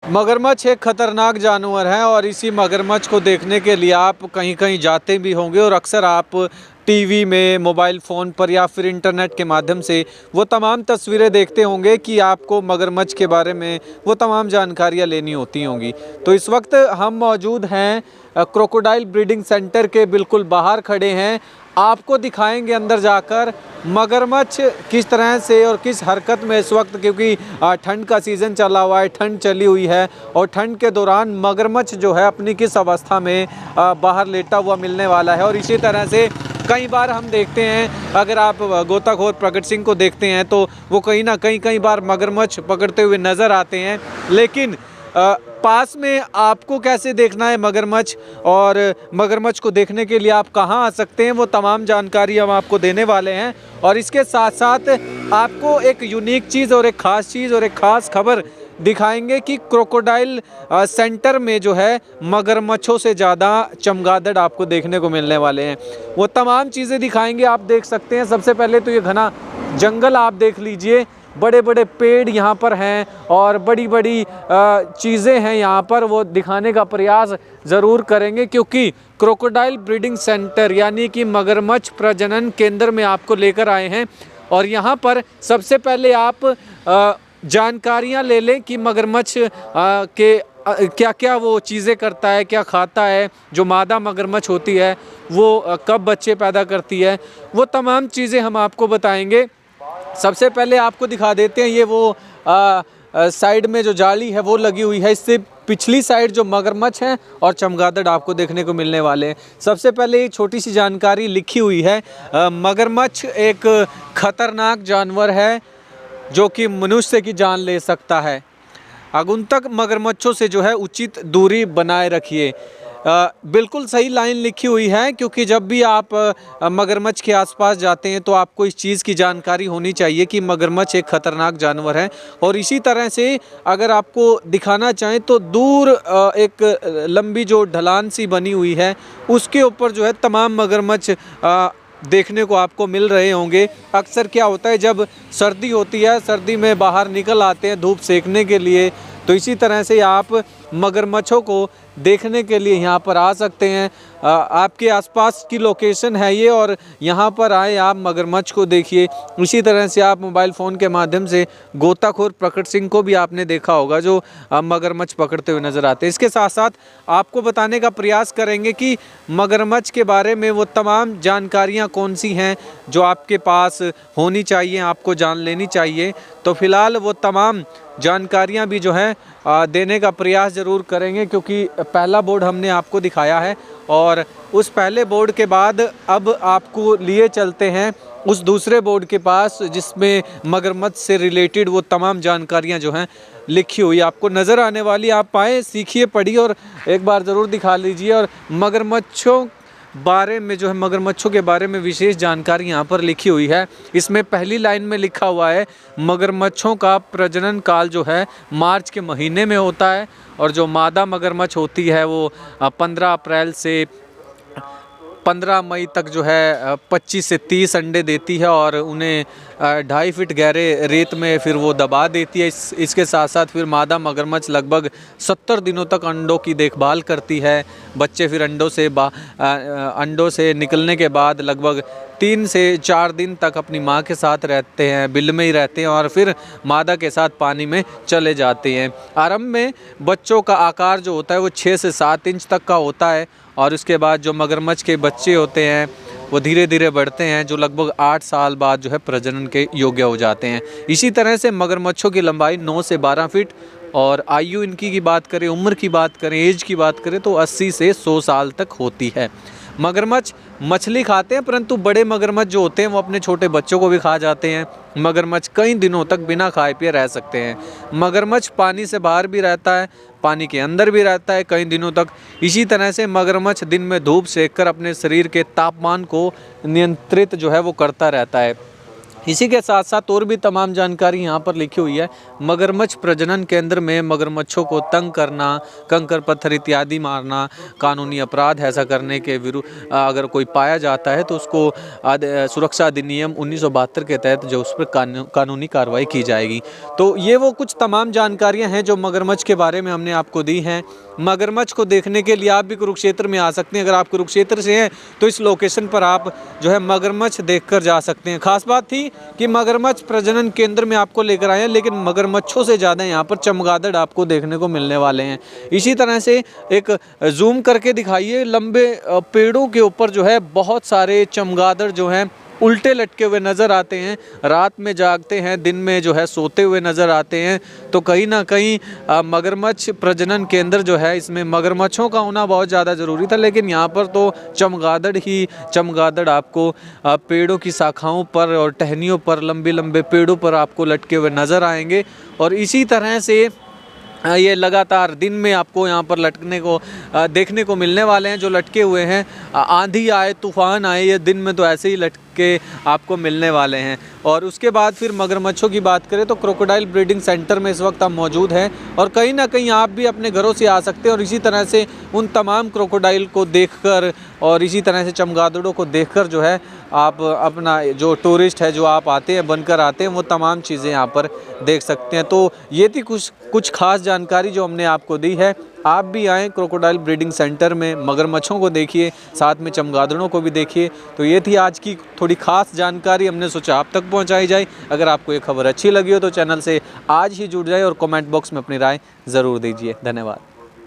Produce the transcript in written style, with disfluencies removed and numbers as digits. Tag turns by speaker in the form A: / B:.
A: मगरमच्छ एक खतरनाक जानवर है और इसी मगरमच्छ को देखने के लिए आप कहीं कहीं जाते भी होंगे और अक्सर आप टीवी में, मोबाइल फ़ोन पर या फिर इंटरनेट के माध्यम से वो तमाम तस्वीरें देखते होंगे कि आपको मगरमच्छ के बारे में वो तमाम जानकारियाँ लेनी होती होंगी। तो इस वक्त हम मौजूद हैं क्रोकोडाइल ब्रीडिंग सेंटर के बिल्कुल बाहर खड़े हैं। आपको दिखाएंगे अंदर जाकर मगरमच्छ किस तरह से और किस हरकत में इस वक्त, क्योंकि ठंड का सीज़न चला हुआ है, ठंड चली हुई है और ठंड के दौरान मगरमच्छ जो है अपनी किस अवस्था में बाहर लेटा हुआ मिलने वाला है। और इसी तरह से कई बार हम देखते हैं, अगर आप गोताखोर प्रगट सिंह को देखते हैं तो वो कहीं ना कई बार मगरमच्छ पकड़ते हुए नज़र आते हैं। लेकिन पास में आपको कैसे देखना है मगरमच्छ और मगरमच्छ को देखने के लिए आप कहां आ सकते हैं, वो तमाम जानकारी हम आपको देने वाले हैं। और इसके साथ साथ आपको एक यूनिक चीज़ और एक ख़ास चीज़ और एक ख़ास खबर दिखाएंगे कि क्रोकोडाइल सेंटर में जो है मगरमच्छों से ज़्यादा चमगादड़ आपको देखने को मिलने वाले हैं। वो तमाम चीज़ें दिखाएंगे, आप देख सकते हैं। सबसे पहले तो ये घना जंगल आप देख लीजिए, बड़े बड़े पेड़ यहाँ पर हैं और बड़ी बड़ी चीज़ें हैं यहाँ पर, वो दिखाने का प्रयास ज़रूर करेंगे, क्योंकि क्रोकोडाइल ब्रीडिंग सेंटर यानी कि मगरमच्छ प्रजनन केंद्र में आपको लेकर आए हैं। और यहाँ पर सबसे पहले आप जानकारियाँ ले लें कि मगरमच्छ के क्या क्या वो चीज़ें करता है, क्या खाता है, जो मादा मगरमच्छ होती है वो कब बच्चे पैदा करती है, वो तमाम चीज़ें हम आपको बताएंगे। सबसे पहले आपको दिखा देते हैं, ये वो साइड में जो जाली है वो लगी हुई है, इससे पिछली साइड जो मगरमच्छ हैं और चमगादड़ आपको देखने को मिलने वाले हैं। सबसे पहले एक छोटी सी जानकारी लिखी हुई है, मगरमच्छ एक खतरनाक जानवर है जो कि मनुष्य की जान ले सकता है। आगंतुक मगरमच्छों से जो है उचित दूरी बनाए रखिए। बिल्कुल सही लाइन लिखी हुई है, क्योंकि जब भी आप मगरमच्छ के आसपास जाते हैं तो आपको इस चीज़ की जानकारी होनी चाहिए कि मगरमच्छ एक ख़तरनाक जानवर है। और इसी तरह से अगर आपको दिखाना चाहें तो दूर एक लंबी जो ढलान सी बनी हुई है उसके ऊपर जो है तमाम मगरमच्छ देखने को आपको मिल रहे होंगे। अक्सर क्या होता है, जब सर्दी होती है, सर्दी में बाहर निकल आते हैं धूप सेकने के लिए, तो इसी तरह से आप मगरमच्छों को देखने के लिए यहाँ पर आ सकते हैं। आपके आसपास की लोकेशन है ये, और यहाँ पर आए आप मगरमच्छ को देखिए। इसी तरह से आप मोबाइल फ़ोन के माध्यम से गोताखोर प्रकट सिंह को भी आपने देखा होगा जो मगरमच्छ पकड़ते हुए नज़र आते हैं। इसके साथ साथ आपको बताने का प्रयास करेंगे कि मगरमच्छ के बारे में वो तमाम जानकारियाँ कौन सी हैं जो आपके पास होनी चाहिए, आपको जान लेनी चाहिए। तो फ़िलहाल वो तमाम जानकारियाँ भी जो हैं देने का प्रयास ज़रूर करेंगे, क्योंकि पहला बोर्ड हमने आपको दिखाया है और उस पहले बोर्ड के बाद अब आपको लिए चलते हैं उस दूसरे बोर्ड के पास, जिसमें मगरमच्छ से रिलेटेड वो तमाम जानकारियाँ जो हैं लिखी हुई आपको नज़र आने वाली। आप आएँ, सीखिए, पढ़िए और एक बार ज़रूर दिखा लीजिए। और मगरमच्छों बारे में जो है, मगरमच्छों के बारे में विशेष जानकारी यहाँ पर लिखी हुई है। इसमें पहली लाइन में लिखा हुआ है, मगरमच्छों का प्रजनन काल जो है मार्च के महीने में होता है और जो मादा मगरमच्छ होती है वो 15 अप्रैल से 15 मई तक जो है 25 से 30 अंडे देती है और उन्हें 2.5 फीट गहरे रेत में फिर वो दबा देती है। इसके साथ साथ फिर मादा मगरमच्छ लगभग 70 दिनों तक अंडों की देखभाल करती है। बच्चे फिर अंडों से निकलने के बाद लगभग 3 से 4 दिन तक अपनी माँ के साथ रहते हैं, बिल में ही रहते हैं और फिर मादा के साथ पानी में चले जाते हैं। आरंभ में बच्चों का आकार जो होता है वो 6 से 7 इंच तक का होता है और उसके बाद जो मगरमच्छ के बच्चे होते हैं वो धीरे धीरे बढ़ते हैं, जो लगभग 8 साल बाद जो है प्रजनन के योग्य हो जाते हैं। इसी तरह से मगरमच्छों की लंबाई 9 से 12 फीट और आयु इनकी की बात करें, उम्र की बात करें, एज की बात करें तो 80 से 100 साल तक होती है। मगरमच्छ मछली खाते हैं, परंतु बड़े मगरमच्छ जो होते हैं वो अपने छोटे बच्चों को भी खा जाते हैं। मगरमच्छ कई दिनों तक बिना खाए पिए रह सकते हैं। मगरमच्छ पानी से बाहर भी रहता है, पानी के अंदर भी रहता है कई दिनों तक। इसी तरह से मगरमच्छ दिन में धूप सेक कर अपने शरीर के तापमान को नियंत्रित जो है वो करता रहता है। इसी के साथ साथ और भी तमाम जानकारी यहाँ पर लिखी हुई है। मगरमच्छ प्रजनन केंद्र में मगरमच्छों को तंग करना, कंकर पत्थर इत्यादि मारना कानूनी अपराध है। ऐसा करने के विरुद्ध अगर कोई पाया जाता है तो उसको सुरक्षा अधिनियम 1972 के तहत जो उस पर कानूनी कार्रवाई की जाएगी। तो ये वो कुछ तमाम जानकारियाँ हैं जो मगरमच्छ के बारे में हमने आपको दी हैं। मगरमच्छ को देखने के लिए आप भी कुरुक्षेत्र में आ सकते हैं। अगर आप कुरुक्षेत्र से हैं तो इस लोकेशन पर आप जो है मगरमच्छ देखकर जा सकते हैं। खास बात थी कि मगरमच्छ प्रजनन केंद्र में आपको लेकर आए हैं, लेकिन मगरमच्छों से ज़्यादा यहाँ पर चमगादड़ आपको देखने को मिलने वाले हैं। इसी तरह से एक जूम करके दिखाइए, लंबे पेड़ों के ऊपर जो है बहुत सारे चमगादड़ जो हैं उल्टे लटके हुए नज़र आते हैं। रात में जागते हैं, दिन में जो है सोते हुए नज़र आते हैं। तो कहीं ना कहीं मगरमच्छ प्रजनन केंद्र जो है इसमें मगरमच्छों का होना बहुत ज़्यादा ज़रूरी था, लेकिन यहाँ पर तो चमगादड़ आपको पेड़ों की शाखाओं पर और टहनियों पर, लंबे लंबे पेड़ों पर आपको लटके हुए नज़र आएंगे। और इसी तरह से ये लगातार दिन में आपको यहाँ पर लटकने को देखने को मिलने वाले हैं। जो लटके हुए हैं, आंधी आए तूफान आए, ये दिन में तो ऐसे ही लटके आपको मिलने वाले हैं। और उसके बाद फिर मगरमच्छों की बात करें तो क्रोकोडाइल ब्रीडिंग सेंटर में इस वक्त हम मौजूद हैं और कहीं ना कहीं आप भी अपने घरों से आ सकते हैं और इसी तरह से उन तमाम क्रोकोडाइल को देखकर और इसी तरह से चमगादड़ों को देखकर जो है आप अपना जो टूरिस्ट है जो आप आते हैं बनकर आते हैं वो तमाम चीज़ें यहाँ पर देख सकते हैं। तो ये थी कुछ खास जानकारी जो हमने आपको दी है। आप भी आएँ क्रोकोडाइल ब्रीडिंग सेंटर में, मगरमच्छों को देखिए, साथ में चमगादड़ों को भी देखिए। तो ये थी आज की थोड़ी खास जानकारी, हमने सोचा आप तक पहुंचाई जाए। अगर आपको ये खबर अच्छी लगी हो तो चैनल से आज ही जुड़ जाए और कमेंट बॉक्स में अपनी राय ज़रूर दीजिए। धन्यवाद।